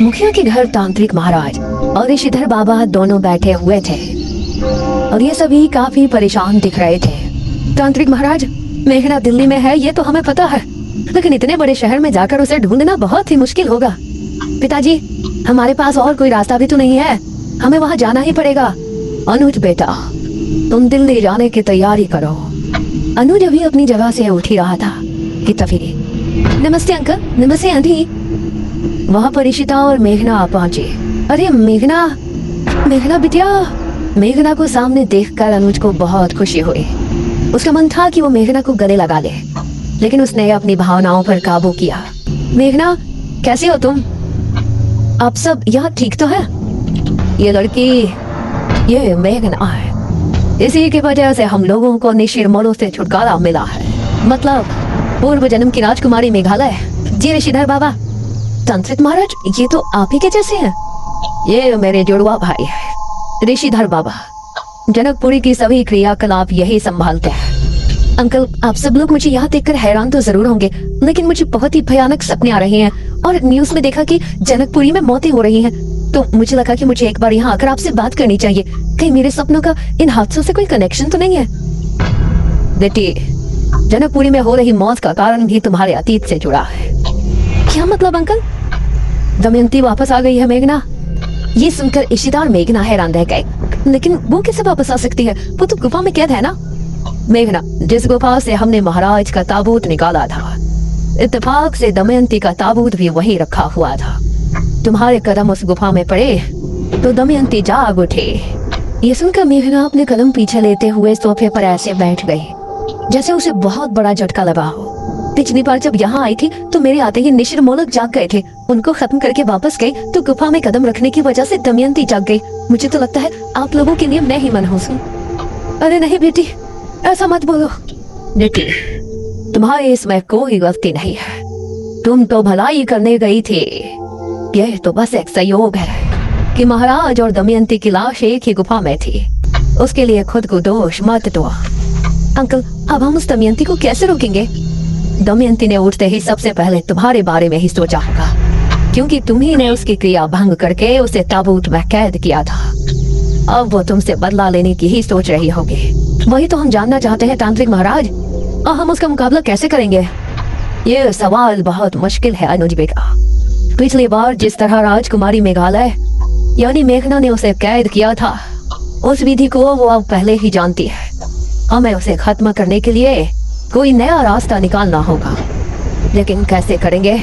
मुखिया के घर तांत्रिक महाराज और ऋषिधर बाबा दोनों बैठे हुए थे और ये सभी काफी परेशान दिख रहे थे। तांत्रिक महाराज, मेघना दिल्ली में है ये तो हमें पता है, लेकिन इतने बड़े शहर में जाकर उसे ढूंढना बहुत ही मुश्किल होगा। पिताजी, हमारे पास और कोई रास्ता भी तो नहीं है, हमें वहाँ जाना ही पड़ेगा। अनुज बेटा, तुम दिल्ली जाने की तैयारी करो। अनुज अभी अपनी जगह से उठ ही रहा था कि तभी नमस्ते अंकल। नमस्ते आंटी। वहाँ पर ईशिता और मेघना पहुंची। अरे मेघना, मेघना बिटिया। मेघना को सामने देखकर अनुज को बहुत खुशी हुई। उसका मन था कि वो मेघना को गले लगा ले, लेकिन उसने अपनी भावनाओं पर काबू किया। मेघना, कैसी हो तुम? आप सब यहाँ ठीक तो है? ये लड़की, ये मेघना है, इसी की वजह से हम लोगों को निशिर से छुटकारा मिला है। मतलब पूर्व जन्म की राजकुमारी मेघालय। जी ऋषिधर बाबा। तांत्रिक महाराज, ये तो आप ही के जैसे हैं। ये मेरे जुड़वा भाई है ऋषिधर बाबा। जनकपुरी की सभी क्रियाकलाप यही संभालते हैं। अंकल, आप सब लोग मुझे यहाँ देखकर हैरान तो जरूर होंगे, लेकिन मुझे बहुत ही भयानक सपने आ रहे हैं और न्यूज में देखा कि जनकपुरी में मौतें हो रही हैं, तो मुझे लगा कि मुझे एक बार यहाँ आकर आपसे बात करनी चाहिए। कहीं मेरे सपनों का इन हादसों से कोई कनेक्शन तो नहीं है? बेटी, जनकपुरी में हो रही मौत का कारण भी तुम्हारे अतीत से जुड़ा है। क्या मतलब अंकल? दमयंती वापस आ गई है मेघना। ये सुनकर ईशिता और मेघना हैरान रह गए। लेकिन वो कैसे वापस आ सकती है? वो तो गुफा में कैद है ना। मेघना, जिस गुफा से हमने महाराज का ताबूत निकाला था, इत्तेफाक से दमयंती का ताबूत भी वहीं रखा हुआ था। तुम्हारे कदम उस गुफा में पड़े तो दमयंती जाग उठे। ये सुनकर मेघना अपने कदम पीछे लेते हुए सोफे पर ऐसे बैठ गई जैसे उसे बहुत बड़ा झटका लगा हो। पिछली बार जब यहाँ आई थी तो मेरे आते ही निशिर मोलक जाग गए थे। उनको खत्म करके वापस गई तो गुफा में कदम रखने की वजह से दमयंती जाग गई। मुझे तो लगता है आप लोगों के लिए मैं ही मनहूस हूँ। अरे नहीं बेटी, ऐसा मत बोलो। बेटी, तुम्हारे इसमें कोई गलती नहीं है। तुम तो भलाई करने गई थी। यह तो बस एक संयोग है कि महाराज और दमयंती की लाश एक ही गुफा में थी। उसके लिए खुद को दोष मत दो। अंकल, अब हम उस दमयंती को कैसे रोकेंगे? दमयंती ने उठते ही सबसे पहले तुम्हारे बारे में ही सोचा होगा, क्योंकि तुम्ही ने उसकी क्रिया भंग करके उसे ताबूत में कैद किया था। अब वो तुमसे बदला लेने की ही सोच रही होगी। वही तो हम जानना चाहते हैं तांत्रिक महाराज, और हम उसका मुकाबला कैसे करेंगे? ये सवाल बहुत मुश्किल है अनुज बेटा। पिछली बार जिस तरह राजकुमारी मेघालय यानी मेघना ने उसे कैद किया था, उस विधि को वो अब पहले ही जानती है। हमें उसे खत्म करने के लिए कोई नया रास्ता निकालना होगा, लेकिन कैसे करेंगे?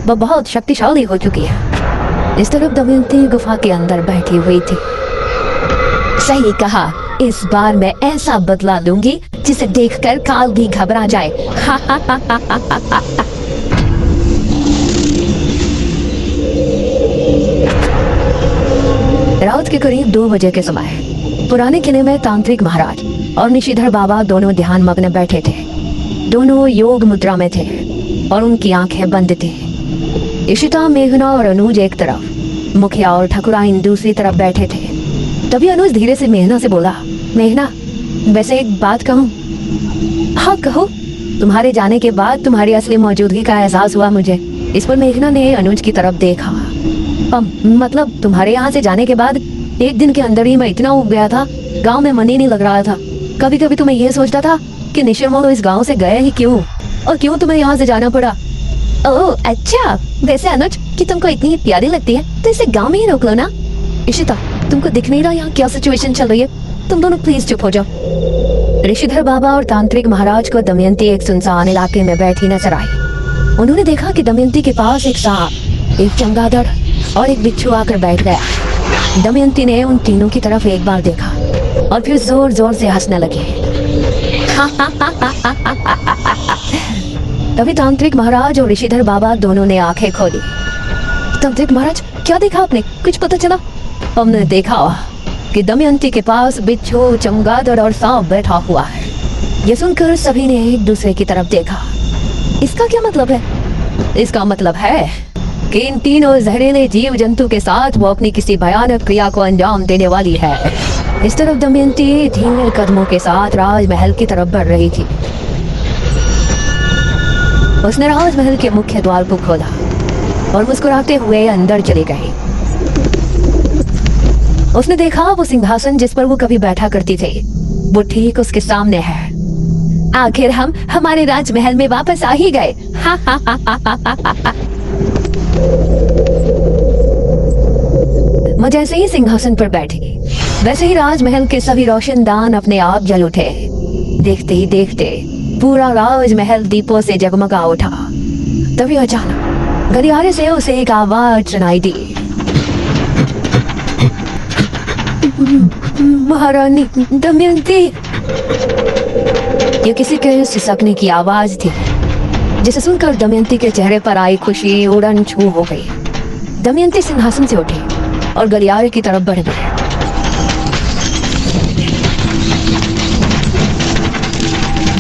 वह बहुत शक्तिशाली हो चुकी है। इस तरफ दमयंती गुफा के अंदर बैठी हुई थी। सही कहा, इस बार मैं ऐसा बदला लूंगी जिसे देखकर काल भी घबरा जाए। रात के करीब 2 बजे के समय पुराने किले में तांत्रिक महाराज और निशिधर बाबा दोनों ध्यान मग्न बैठे थे। दोनों योग मुद्रा में थे और उनकी आंखें बंद थी। ईशिता, मेघना और अनुज एक तरफ, मुखिया और ठकुराइन दूसरी तरफ बैठे थे। तभी अनुज धीरे से मेघना से बोला, मेघना, वैसे एक बात कहूँ? हाँ कहो। तुम्हारे जाने के बाद तुम्हारी असली मौजूदगी का एहसास हुआ मुझे। इस पर मेघना ने अनुज की तरफ देखा। मतलब तुम्हारे यहाँ से जाने के बाद एक दिन के अंदर ही मैं इतना उब गया था, गाँव में मन ही नहीं लग रहा था। कभी कभी तो मैं ये सोचता था कि निशिर मोलो इस गांव से गए ही क्यों, और क्यों तुम्हें यहाँ से जाना पड़ा। ओह अच्छा, वैसे अनुज कि तुमको इतनी प्यारी लगती है तो इसे गांव में ही रोक लो ना। ईशिता, तुमको दिख नहीं रहा यहाँ क्या सिचुएशन चल रही है? तुम दोनों प्लीज चुप हो जाओ। ऋषिधर बाबा और तांत्रिक महाराज को दमयंती एक सुनसान इलाके में बैठी नजर आई। उन्होंने देखा कि दमयंती के पास एक सांप, एक चमगादड़ और एक बिच्छू आकर बैठ गया। दमयंती ने उन तीनों की तरफ एक बार देखा और फिर जोर जोर से हंसने लगी। तभी तांत्रिक महाराज और ऋषिधर बाबा दोनों ने आंखें खोली। तांत्रिक महाराज, क्या देखा आपने? कुछ पता चला? हमने देखा कि दमयंती के पास बिच्छू, चमगादड़ और सांप बैठा हुआ है। ये सुनकर सभी ने एक दूसरे की तरफ देखा। इसका क्या मतलब है? इसका मतलब है कि इन तीनों जहरीले जीव जंतु के साथ वो अपनी किसी भयानक क्रिया को अंजाम देने वाली है। इस तरफ दमयंती धीमे कदमों के साथ राजमहल की तरफ बढ़ रही थी। उसने राजमहल के मुख्य द्वार को खोला और मुस्कुराते हुए अंदर चली गई। उसने देखा वो सिंहासन जिस पर वो कभी बैठा करती थी वो ठीक उसके सामने है। आखिर हम हमारे राजमहल में वापस आ ही गए। हा हा हा हा हा हा हा। वो जैसे ही सिंहासन पर बैठी वैसे ही राजमहल के सभी रोशनदान अपने आप जल उठे। देखते ही देखते पूरा राजमहल दीपों से जगमगा उठा। तभी अचानक गलियारे से उसे एक आवाज सुनाई दी। महारानी दमयंती। ये किसी के सिसकने की आवाज थी जिसे सुनकर दमयंती के चेहरे पर आई खुशी उड़न छू हो गई। दमयंती सिंहासन से उठी और गलियारे की तरफ बढ़ गई।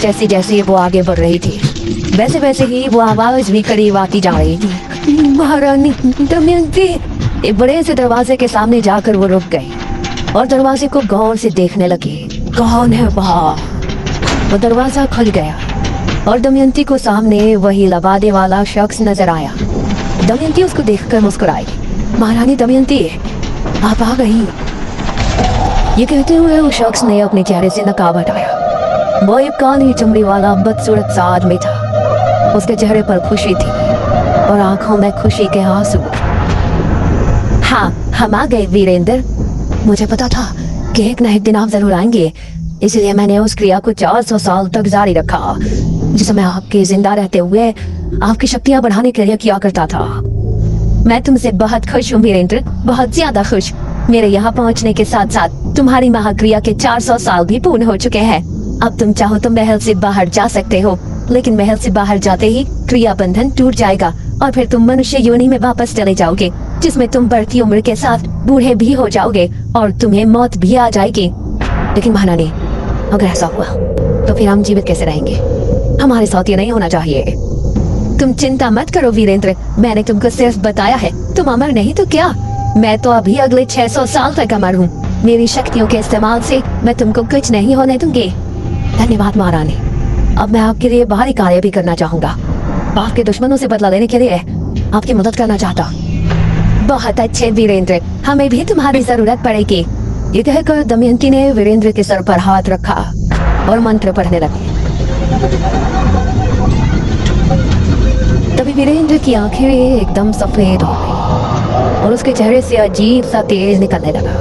जैसे जैसे वो आगे बढ़ रही थी वैसे वैसे ही वो आवाज भी करीब आती जा रही थी। महारानी दमयंती। एक बड़े से दरवाजे के सामने जाकर वो रुक गई और दरवाजे को गौर से देखने लगी। कौन है वहाँ? वो दरवाजा खुल गया और दमयंती को सामने वही लबादे वाला शख्स नजर आया। दमयंती उसको देखकर मुस्कुराई। महारानी दमयंती, आप आ गई। ये कहते हुए उस शख्स ने अपने चेहरे से नकाब हटाया। वो एक काली चमड़ी वाला बदसूरत सा आदमी था। उसके चेहरे पर खुशी थी और आंखों में खुशी के आंसू। हाँ, हम आ गए वीरेंद्र। मुझे पता था कि एक न एक दिन आप जरूर आएंगे, इसलिए मैंने उस क्रिया को 400 साल तक जारी रखा जिसे मैं आपके जिंदा रहते हुए आपकी शक्तियां बढ़ाने के लिए किया करता था। मैं तुमसे बहुत खुश हूँ वीरेंद्र, बहुत ज्यादा खुश। मेरे यहाँ पहुँचने के साथ साथ तुम्हारी महाक्रिया के 400 साल भी पूर्ण हो चुके हैं। अब तुम चाहो तो महल से बाहर जा सकते हो, लेकिन महल से बाहर जाते ही क्रिया बंधन टूट जाएगा और फिर तुम मनुष्य योनि में वापस चले जाओगे, जिसमें तुम बढ़ती उम्र के साथ बूढ़े भी हो जाओगे और तुम्हें मौत भी आ जाएगी। लेकिन महारानी, अगर ऐसा हुआ तो फिर हम जीवित कैसे रहेंगे? हमारे साथ ये नहीं होना चाहिए। तुम चिंता मत करो वीरेंद्र, मैंने तुमको सिर्फ बताया है। तुम अमर नहीं तो क्या, मैं तो अभी अगले 600 साल तक अमर हूँ। मेरी शक्तियों के इस्तेमाल से मैं तुमको कुछ नहीं होने दूंगी। धन्यवाद महारानी। अब मैं आपके लिए बाहरी कार्य भी करना चाहूंगा। आपके दुश्मनों से बदला लेने के लिए आपकी मदद करना चाहता। बहुत अच्छे वीरेंद्र, हमें भी तुम्हारी जरूरत पड़ेगी। ये कहकर दमयंती ने वीरेंद्र के सर पर हाथ रखा और मंत्र पढ़ने लगी। तभी वीरेंद्र की आंखें एकदम सफेद हो गई और उसके चेहरे से अजीब सा तेज निकलने लगा।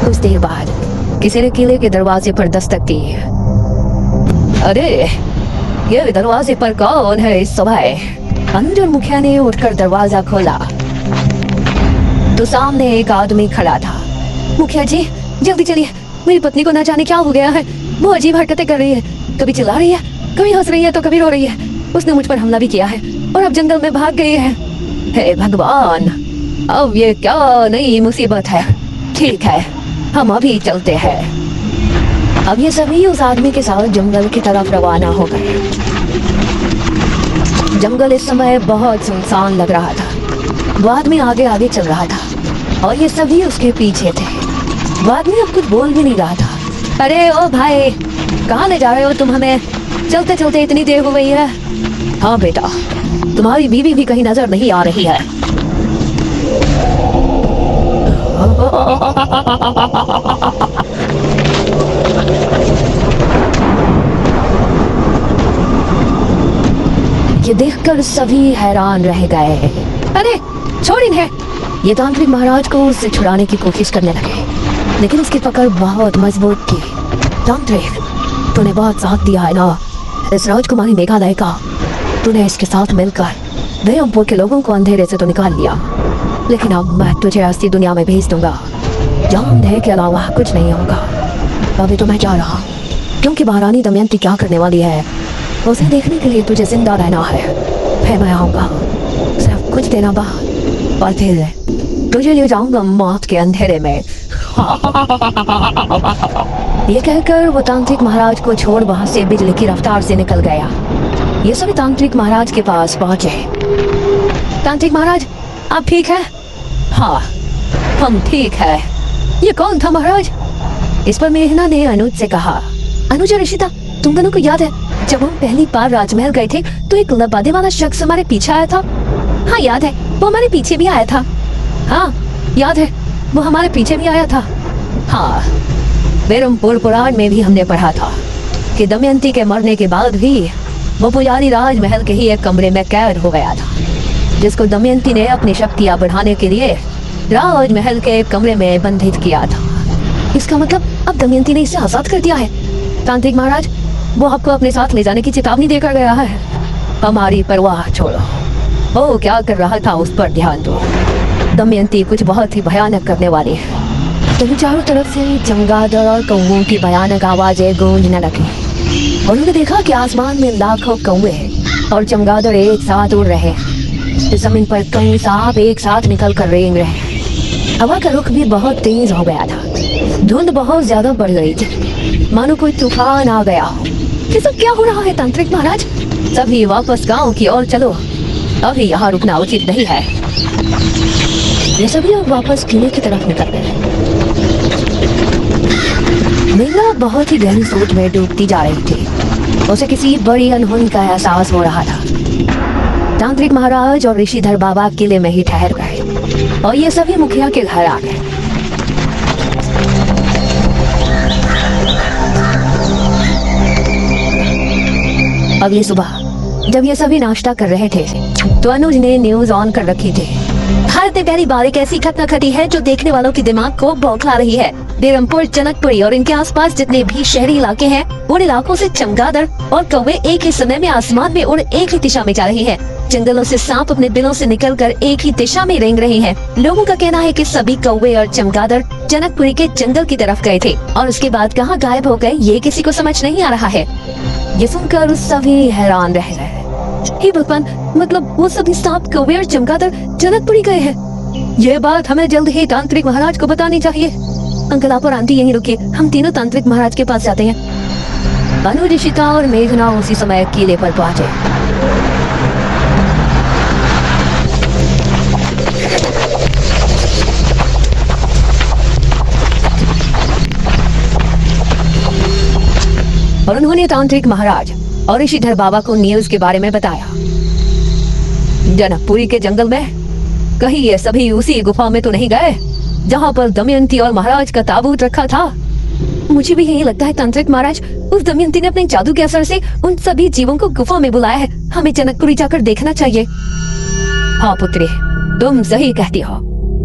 कुछ देर बाद किसी ने किले के दरवाजे पर दस्तक दी। अरे, ये दरवाजे पर कौन है इस समय? अंदर मुखिया ने उठकर दरवाजा खोला तो सामने एक आदमी खड़ा था। मुखिया जी, जल्दी चलिए, मेरी पत्नी को ना जाने क्या हो गया है। वो अजीब हरकतें कर रही है, कभी चिल्ला रही है, कभी हंस रही है तो कभी रो रही है। उसने मुझ पर हमला भी किया है और अब जंगल में भाग गई है। हे भगवान, अब ये क्या नई मुसीबत है। ठीक है, हम अभी चलते हैं। अब ये सभी उस आदमी के साथ जंगल की तरफ रवाना हो गए। जंगल इस समय बहुत सुनसान लग रहा था। वो आदमी आगे आगे चल रहा था और ये सभी उसके पीछे थे। वो आदमी अब कुछ बोल भी नहीं रहा था। अरे ओ भाई, कहाँ ले जा रहे हो तुम हमें? चलते चलते इतनी देर हो गई है। हाँ बेटा, तुम्हारी बीवी भी कहीं नजर नहीं आ रही है। ये देखकर सभी हैरान रह गए। अरे छोड़ इन्हें। ये तांत्रिक महाराज को उससे छुड़ाने की कोशिश करने लगे, लेकिन उसकी पकड़ बहुत मजबूत थी। तांत्रिक, तूने बहुत साथ दिया है ना इस राजकुमारी मेघालय का। तूने इसके साथ मिलकर वेयमपुर के लोगों को अंधेरे से तो निकाल लिया, लेकिन अब मैं तुझे असली दुनिया में भेज दूंगा। अंधेरे के अलावा कुछ नहीं होगा। अभी तो मैं जा रहा हूँ, क्योंकि महारानी दमयंती क्या करने वाली है उसे देखने के लिए तुझे जिंदा रहना है। फिर मैं आऊंगा सिर्फ कुछ देर बाद और फिर तुझे ले जाऊंगा मौत के अंधेरे में। ये कहकर वो तांत्रिक महाराज को छोड़ वहां से बिजली की रफ्तार से निकल गया। ये सभी तांत्रिक महाराज के पास पहुंचे। तांत्रिक महाराज, आप ठीक है? हाँ, हम ठीक है। ये कौन था महाराज? इस पर मेघना ने अनुज से कहा। अनुज और ऋषिता, तुम दोनों को याद है जब हम पहली बार राजमहल गए थे तो एक लबादे वाला शख्स हमारे पीछे आया था? हाँ याद है, वो हमारे पीछे भी आया था। हाँ याद है, वो हमारे पीछे भी आया था। हाँ, बेरमपुर पुराण में भी हमने पढ़ा था कि दमयंती के मरने के बाद भी वो पुजारी राजमहल के ही एक कमरे में कैद हो गया था, जिसको दमयंती ने अपनी शक्तियाँ बढ़ाने के लिए राजमहल के एक कमरे में बंधित किया था। इसका मतलब अब दमयंती ने इसे आजाद कर दिया है। तांत्रिक महाराज, वो आपको अपने साथ ले जाने की चेतावनी देकर गया है। हमारी परवाह छोड़ो, वो क्या कर रहा था उस पर ध्यान दो। दमयंती कुछ बहुत ही भयानक करने वाली है। तभी चारों तरफ से चमगादड़ और कौवों की भयानक आवाजें गूंजने लगी। उन्होंने देखा कि आसमान में लाखों कौवे और चमगादड़ एक साथ उड़ रहे हैं। जमीन पर कई सांप एक साथ निकल कर रेंग रहे हैं। हवा का रुख भी बहुत तेज हो गया था। धुंध बहुत ज्यादा बढ़ गई थी, मानो कोई तूफान आ गया हो। ये सब क्या हो रहा है तांत्रिक महाराज? सभी वापस गांव की ओर चलो, अभी यहाँ रुकना उचित नहीं है। ये सभी लोग वापस किले की तरफ निकल गए। मेघना बहुत ही गहरी सोच में डूबती जा रही थी। उसे किसी बड़ी अनहोनी का एहसास हो रहा था। तांत्रिक महाराज और ऋषिधर बाबा किले में ही ठहर गए और ये सभी मुखिया के घर आ गए। अगली सुबह जब ये सभी नाश्ता कर रहे थे तो अनुज ने न्यूज ऑन कर रखी थी। भारत में पहली बार एक ऐसी घटना घटी है जो देखने वालों के दिमाग को बौखला रही है। बेरमपुर, जनकपुरी और इनके आसपास जितने भी शहरी इलाके हैं, उन इलाकों से चमगादड़ और कौवे एक ही समय में आसमान में उड़ एक ही दिशा में जा रही है। जंगलों से सांप अपने बिलों से निकलकर एक ही दिशा में रेंग रहे हैं। लोगों का कहना है कि सभी कौवे और चमगादड़ जनकपुरी के जंगल की तरफ गए थे और उसके बाद कहाँ गायब हो गए ये किसी को समझ नहीं आ रहा है। ये सुनकर सभी हैरान रह गए। हे भगवान, मतलब वो सभी सांप, कौवे और चमगादड़ जनकपुरी गए हैं। ये बात हमें जल्द ही तांत्रिक महाराज को बतानी चाहिए। अंकल आप और आंटी यहीं रुकिए, हम तीनों तांत्रिक महाराज के पास जाते हैं। अनु, ऋषिता और मेघना उसी समय किले पर पहुंचे। और उन्होंने तांत्रिक महाराज और ऋषिधर बाबा को न्यूज के बारे में बताया। जनकपुरी के जंगल में कहीं ये सभी उसी गुफा में तो नहीं गए जहाँ पर दमयंती और महाराज का ताबूत रखा था? मुझे भी यही लगता है तांत्रिक महाराज, उस दमयंती ने अपने जादू के असर से उन सभी जीवों को गुफा में बुलाया है। हमें जनकपुरी जाकर देखना चाहिए। हाँ पुत्री, तुम सही कहती हो।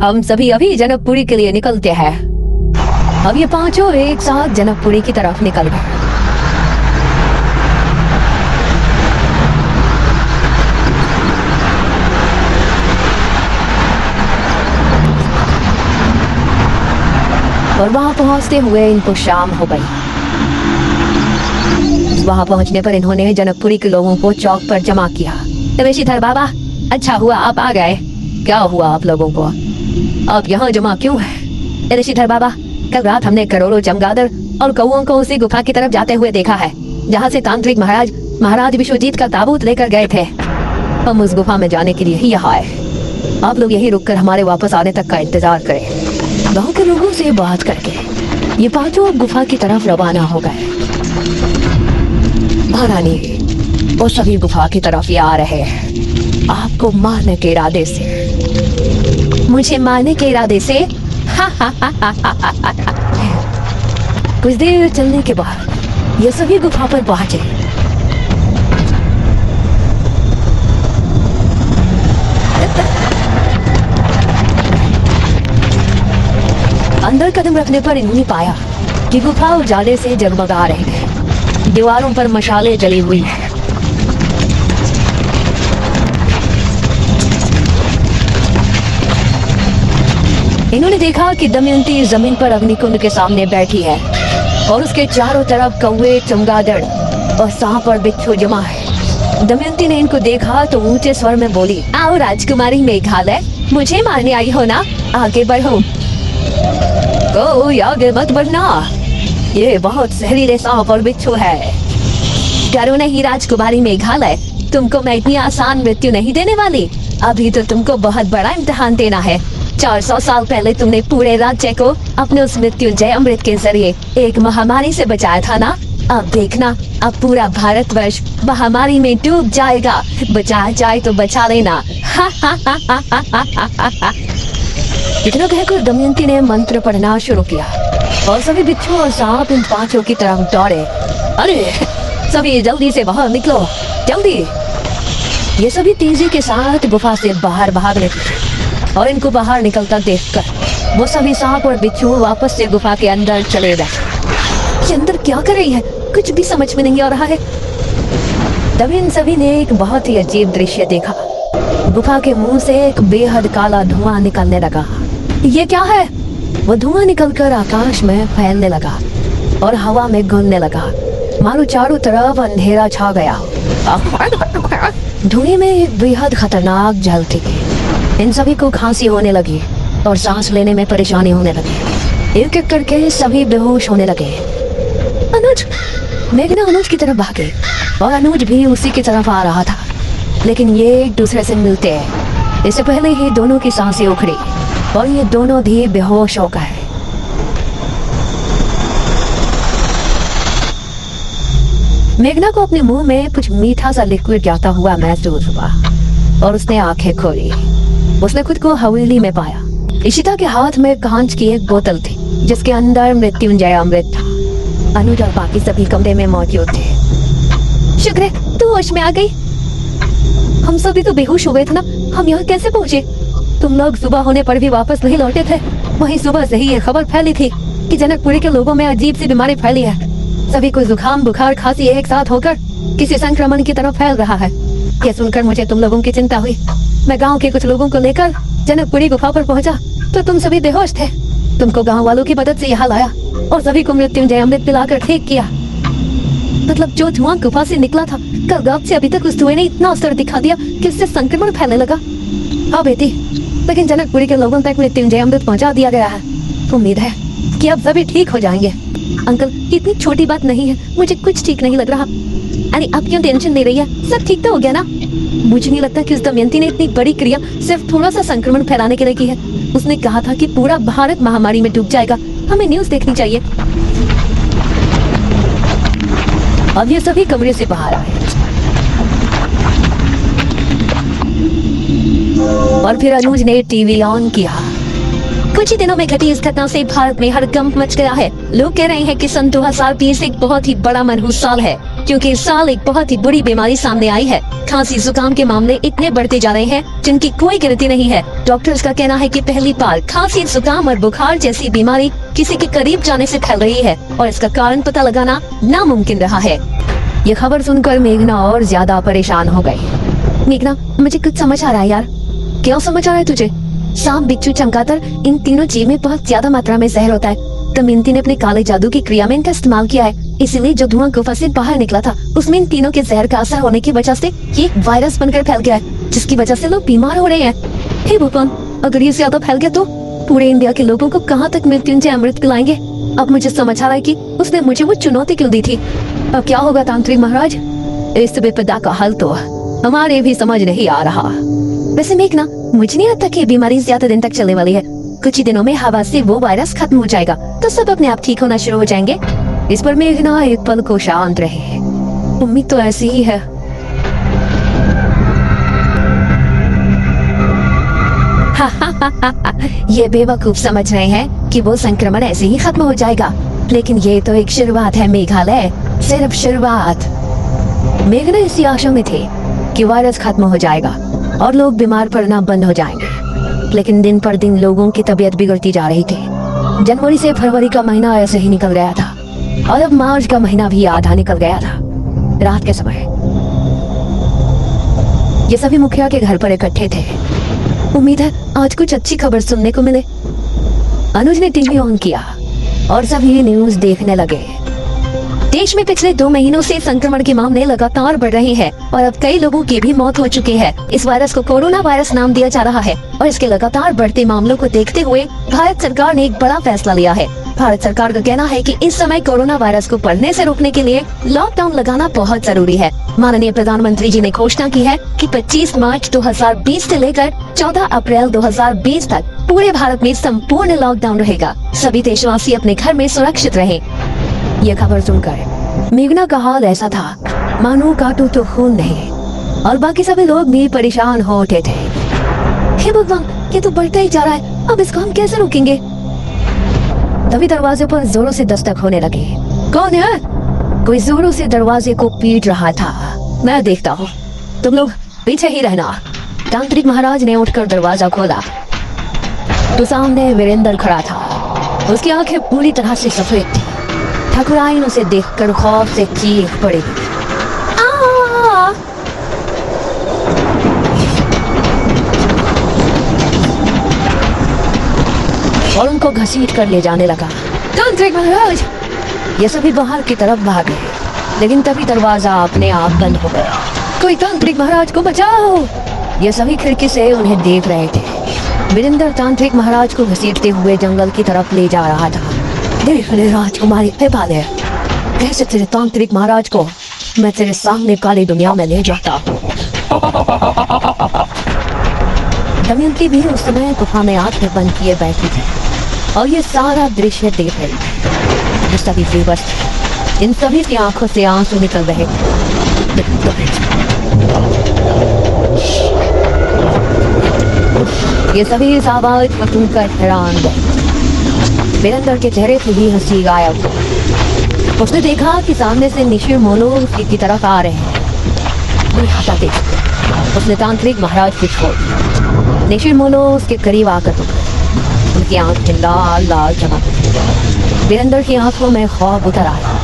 हम सभी अभी जनकपुरी के लिए निकलते हैं। अब ये पांचों एक साथ जनकपुरी की तरफ निकल गए। और वहां पहुंचते हुए इनको शाम हो गई। वहां पहुंचने पर इन्होंने जनकपुरी के लोगों को चौक पर जमा किया। ऋषिधर बाबा, अच्छा हुआ आप आ गए। क्या हुआ आप लोगों को? आप यहाँ जमा क्यों हैं? ऋषिधर बाबा, कल रात हमने करोड़ों चमगादड़ और कौओं को उसी गुफा की तरफ जाते हुए देखा है जहाँ से तांत्रिक महाराज विश्वजीत का ताबूत लेकर गए थे। हम उस गुफा में जाने के लिए ही यहाँ आए। आप लोग यहीं रुककर हमारे वापस आने तक का इंतजार करें। गांव के लोगों से बात करके ये पांचों अब गुफा की तरफ रवाना हो गए। महारानी, वो सभी गुफा की तरफ ही आ रहे हैं, आपको मारने के इरादे से। मुझे मारने के इरादे से? कुछ देर चलने के बाद ये सभी गुफा पर पहुंचे। अंदर कदम रखने पर इन्होंने पाया कि गुफा उजाले से जगमगा रही है। दीवारों पर मशालें जली हुई हैं। इन्होंने देखा कि दमयंती जमीन पर अग्निकुंड के सामने बैठी है और उसके चारों तरफ कौवे, चमगादड़ और सांप और बिच्छू जमा है। दमयंती ने इनको देखा तो ऊंचे स्वर में बोली, आओ राजकुमारी मेघालय, मुझे मारने आई हो ना? आगे बढ़ो। कोई आगे मत बढ़ना, ये बहुत जहरीले सांप और बिच्छू है। डरो नहीं राजकुमारी मेघालय, तुमको मैं इतनी आसान मृत्यु नहीं देने वाली। अभी तो तुमको बहुत बड़ा इम्तिहान देना है। 400 साल पहले तुमने पूरे राज्य को अपने उस मृत्युंजय अमृत के जरिए एक महामारी से बचाया था ना? अब देखना, अब पूरा भारतवर्ष महामारी में डूब जाएगा। बचाया जाए तो बचा लेना। इतना कहकर दमयंती ने मंत्र पढ़ना शुरू किया और सभी बिच्छू और सांप इन पांचों की तरफ दौड़े। अरे सभी जल्दी से बाहर निकलो, जल्दी। ये सभी तेजी के साथ गुफा से बाहर भागने लगे और इनको बाहर निकलता देखकर वो सभी सांप और बिच्छू वापस से गुफा के अंदर चले गए। ये अंदर क्या कर रही है, कुछ भी समझ में नहीं आ रहा है। तभी इन सभी ने एक बहुत ही अजीब दृश्य देखा। गुफा के मुंह से एक बेहद काला धुआं निकलने लगा। ये क्या है? वो धुआं निकलकर आकाश में फैलने लगा और हवा में घुलने लगा, मानो चारों तरफ अंधेरा छा गया। धुएं में एक बेहद खतरनाक जल थी। इन सभी को खांसी होने लगी और सांस लेने में परेशानी होने लगी। एक एक करके सभी बेहोश होने लगे। अनुज! मेघना अनुज की तरफ भागे और अनुज भी उसी की तरफ आ रहा था, लेकिन ये एक दूसरे से मिलते हैं। इससे पहले ही दोनों की सांसें उखड़ी और ये दोनों भी बेहोश हो गए। मेघना को अपने मुंह में कुछ मीठा सा लिक्विड जाता हुआ महसूस हुआ और उसने आंखें खोली। उसने खुद को हवेली में पाया। इशिता के हाथ में कांच की एक बोतल थी जिसके अंदर मृत्युंजय अमृत था। अनुज और बाकी सभी कमरे में मौजूद थे। शुक्र है तू होश में आ गई। हम सभी तो बेहोश हो गए थे ना, हम यहाँ कैसे पहुँचे? तुम लोग सुबह होने पर भी वापस नहीं लौटे थे। वहीं सुबह से ही ये खबर फैली थी कि जनकपुरी के लोगों में अजीब सी बीमारी फैली है। सभी को जुकाम, बुखार, खांसी एक साथ होकर किसी संक्रमण की तरफ फैल रहा है। ये सुनकर मुझे तुम लोगों की चिंता हुई। मैं गांव के कुछ लोगों को लेकर जनकपुरी गुफा पर पहुंचा तो तुम सभी बेहोश थे। तुमको गांव वालों की मदद से यहाँ लाया और सभी को मृत्युंजय अमृत पिलाकर ठीक किया। मतलब जो धुआं गुफा से निकला था कल रात से अभी तक उस धुएं ने इतना असर दिखा दिया कि इससे संक्रमण फैलने लगा। हाँ बेटी, लेकिन जनकपुरी के लोगों तक मृत्युंजय अमृत पहुंचा दिया गया है। उम्मीद है कि अब सभी ठीक हो जाएंगे। अंकल, इतनी छोटी बात नहीं है, मुझे कुछ ठीक नहीं लग रहा। अरे आप क्यों टेंशन ले रही है? सब ठीक तो हो गया ना? मुझे नहीं लगता कि उस दमयंती ने इतनी बड़ी क्रिया सिर्फ थोड़ा सा संक्रमण फैलाने के लिए की है। उसने कहा था कि पूरा भारत महामारी में डूब जाएगा। हमें न्यूज देखनी चाहिए। अब ये सभी कमरे से बाहर आए और फिर अनुज ने टीवी ऑन किया। कुछ ही दिनों में घटी इस घटना से भारत में हड़कंप मच गया है। लोग कह रहे हैं कि सन 2020 एक बहुत ही बड़ा मनहूस साल है, क्योंकि इस साल एक बहुत ही बुरी बीमारी सामने आई है। खांसी जुकाम के मामले इतने बढ़ते जा रहे हैं जिनकी कोई गिनती नहीं है। डॉक्टर्स का कहना है कि पहली बार खांसी, जुकाम और बुखार जैसी बीमारी किसी के करीब जाने से फैल रही है और इसका कारण पता लगाना नामुमकिन रहा है। ये खबर सुनकर मेघना और ज्यादा परेशान हो गई। मेघना, मुझे कुछ समझ आ रहा है यार। क्या समझ आ रहा है तुझे? सांप, बिच्छू, चमगादड़, इन तीनों जीव में बहुत ज्यादा मात्रा में जहर होता है। दमयंती ने अपने काले जादू की क्रिया में इनका इस्तेमाल किया है, इसीलिए जो धुआं गुफा से बाहर निकला था उसमें इन तीनों के जहर का असर होने की वजह से ये एक वायरस बनकर फैल गया है, जिसकी वजह से लोग बीमार हो रहे हैं। हे भगवान, अगर ये ज्यादा फैल गया तो पूरे इंडिया के लोगों को कहाँ तक मृत्युंजय अमृत पिलाएंगे? अब मुझे समझ आ रहा है कि उसने मुझे वो चुनौती क्यों दी थी। अब क्या होगा तांत्रिक महाराज? इस विपदा का हल तो हमारे भी समझ नहीं आ रहा। वैसे मेघना, मुझे नहीं लगता कि बीमारी ज्यादा दिन तक चलने वाली है। कुछ ही दिनों में हवा से वो वायरस खत्म हो जाएगा तो सब अपने आप ठीक होना शुरू हो जाएंगे। इस पर मेघना एक पल को शांत रहे। उम्मीद तो ऐसी ही है। ये बेवकूफ समझ रहे हैं कि वो संक्रमण ऐसे ही खत्म हो जाएगा, लेकिन ये तो एक शुरुआत है मेघालय, सिर्फ शुरुआत। मेघना इसी आशा में थे कि वायरस खत्म हो जाएगा और लोग बीमार पड़ना बंद हो जाएंगे, लेकिन दिन पर दिन लोगों की तबीयत बिगड़ती जा रही थी। जनवरी से फरवरी का महीना ऐसे ही निकल गया था और अब मार्च का महीना भी आधा निकल गया था। रात के समय ये सभी मुखिया के घर पर इकट्ठे थे। उम्मीद है आज कुछ अच्छी खबर सुनने को मिले। अनुज ने टीवी ऑन किया और सभी न्यूज देखने लगे। देश में पिछले 2 महीनों से संक्रमण के मामले लगातार बढ़ रहे हैं और अब कई लोगों की भी मौत हो चुकी है। इस वायरस को कोरोना वायरस नाम दिया जा रहा है और इसके लगातार बढ़ते मामलों को देखते हुए भारत सरकार ने एक बड़ा फैसला लिया है। भारत सरकार का कहना है कि इस समय कोरोना वायरस को बढ़ने से रोकने के लिए लॉकडाउन लगाना बहुत जरूरी है। माननीय प्रधानमंत्री जी ने घोषणा की है कि 25 मार्च 2020 से लेकर 14 अप्रैल 2020 तक पूरे भारत में संपूर्ण लॉकडाउन रहेगा। सभी देशवासी अपने घर में सुरक्षित रहें। यह खबर सुनकर मेघना का हाल ऐसा था मानो काटो तो खून नहीं, और बाकी सभी लोग भी परेशान हो उठे थे। हे भगवान, ये तो बढ़ता ही जा रहा है, अब इसको हम कैसे रोकेंगे? तभी दरवाजे पर जोरों से दस्तक होने लगी। कौन है? कोई जोरों से दरवाजे को पीट रहा था। मैं देखता हूँ, तुम लोग पीछे ही रहना। तांत्रिक महाराज ने उठकर दरवाजा खोला तो सामने वीरेंद्र खड़ा था। उसकी आंखें पूरी तरह से सफेद थी। ठाकुराइन उसे देखकर खौफ से चीख पड़ी। और उनको घसीट कर ले जाने लगा। तांत्रिक महाराज! ये सभी बाहर की तरफ भागे, लेकिन तभी दरवाजा अपने आप बंद हो गया। कोई तांत्रिक महाराज को बचाओ! ये सभी खिड़की से उन्हें देख रहे थे। वीरेंद्र तांत्रिक महाराज को घसीटते हुए जंगल की तरफ ले जा रहा था। देख ले राजकुमारी, पाले कैसे तेरे तांत्रिक महाराज को मैं तेरे सामने काली दुनिया में ले जाता हूँ। दमयंती भी उस समय गुफा में आंखें बंद किए बैठी थी और ये सारा दृश्य देख रही थी। सभी बेबस थे। इन सभी की आंखों से आंसू निकल रहे। ये सभी इस आवाज को सुनकर हैरान रहे। वीरेंद्र के चेहरे से भी हंसी गायब हो। उसने देखा कि सामने से निशिर मोनो उसकी तरफ आ रहे हैं। हटा दे। उसने तांत्रिक महाराज को छोड़। निशिर मोनो उसके करीब आकर रुका। उनकी आंखें लाल लाल चमक उठी। वीरेंद्र की आंखों में खौफ उतर आया।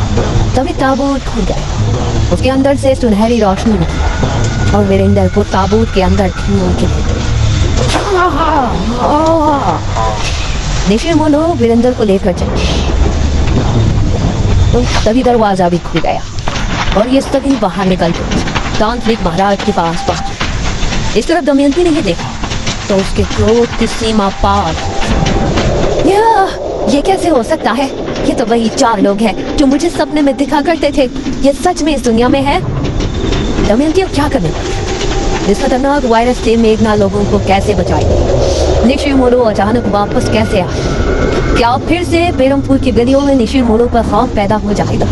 तभी ताबूत खुल गया। उसके अंदर से सुनहरी रोशनी निकली और वीरेंद्र को ताबूत के अंदर निशिर मोनो वीरेंद्र को लेकर चले। तो तभी दरवाजा भी खुल गया और ये सभी बाहर निकल गए। तांत्रिक महाराज के पास पहुंचे। इस तरफ दमयंती ने देखा तो उसके क्रोध की सीमा पार। ये कैसे हो सकता है? ये तो वही 4 लोग हैं जो मुझे सपने में दिखा करते थे। ये सच में इस दुनिया में है? दमयंती अब क्या करने? इस खतरनाक वायरस से मेघना लोगों को कैसे बचाएगी? निशिर मोनो अचानक वापस कैसे आए? क्या फिर से पेरमपुर की गलियों में निशिर मोनो पर खौफ पैदा हो जाएगा?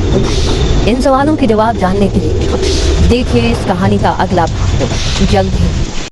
इन सवालों के जवाब जानने के लिए देखिए इस कहानी का अगला भाग जल्द ही।